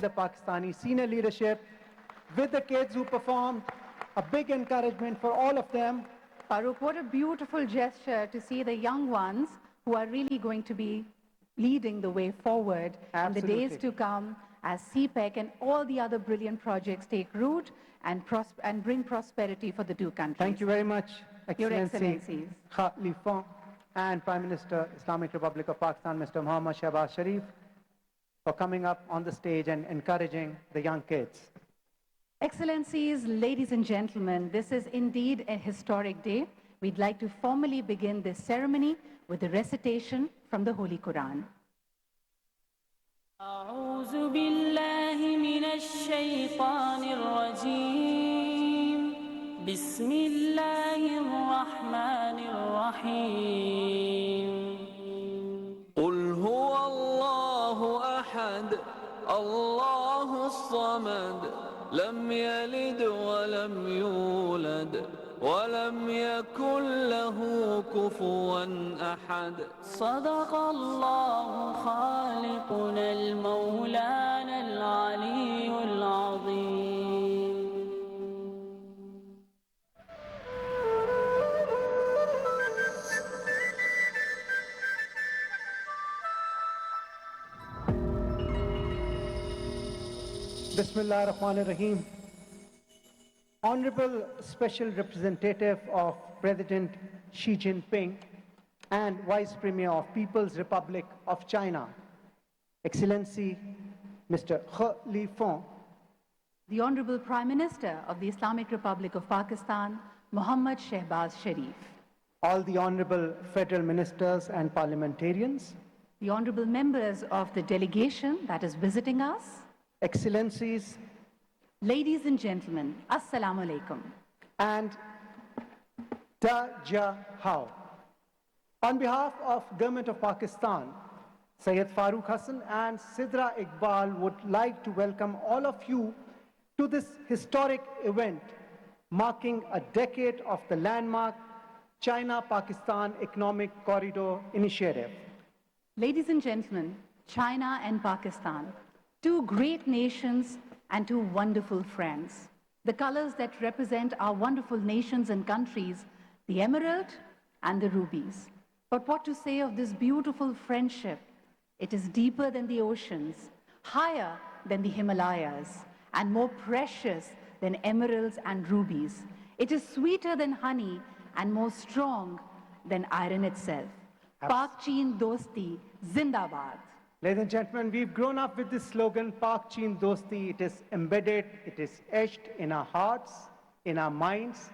and the Pakistani senior leadership, with the kids who performed, a big encouragement for all of them. Farooq, what a beautiful gesture to see the young ones who are really going to be leading the way forward in the days to come as CPEC and all the other brilliant projects take root and bring prosperity for the two countries. Thank you very much, Your Excellencies. Khalifa and Prime Minister, Islamic Republic of Pakistan, Mr. Mohammad Shehbaz Sharif, for coming up on the stage and encouraging the young kids. Excellencies, ladies and gentlemen, this is indeed a historic day. We'd like to formally begin this ceremony with a recitation from the Holy Quran. أعوذ بالله من الشيطان الرجيم بسم الله الرحمن الرحيم قل هو الله أحد الله الصمد لم يلد ولم يولد ولم يكن له كفوا أحد صدق الله خالقنا المولانا العلي العظيم. Bismillah ar-Rahman ar-Rahim. Honorable Special Representative of President Xi Jinping and Vice Premier of People's Republic of China, Excellency Mr. Khalifa. The Honorable Prime Minister of the Islamic Republic of Pakistan, Mohammad Shehbaz Sharif. All the Honorable Federal Ministers and Parliamentarians. The Honorable members of the delegation that is visiting us. Excellencies. Ladies and gentlemen, Assalamu alaikum. And Da Ja Hao. On behalf of Government of Pakistan, Syed Farooq Hassan and Sidra Iqbal would like to welcome all of you to this historic event marking a decade of the landmark China-Pakistan Economic Corridor Initiative. Ladies and gentlemen, China and Pakistan, two great nations and two wonderful friends. The colors that represent our wonderful nations and countries, the emerald and the rubies. But what to say of this beautiful friendship? It is deeper than the oceans, higher than the Himalayas, and more precious than emeralds and rubies. It is sweeter than honey and more strong than iron itself. Pak Chin Dosti, Zindabad. Ladies and gentlemen, we've grown up with this slogan, Pak Chin Dosti. It is embedded, it is etched in our hearts, in our minds.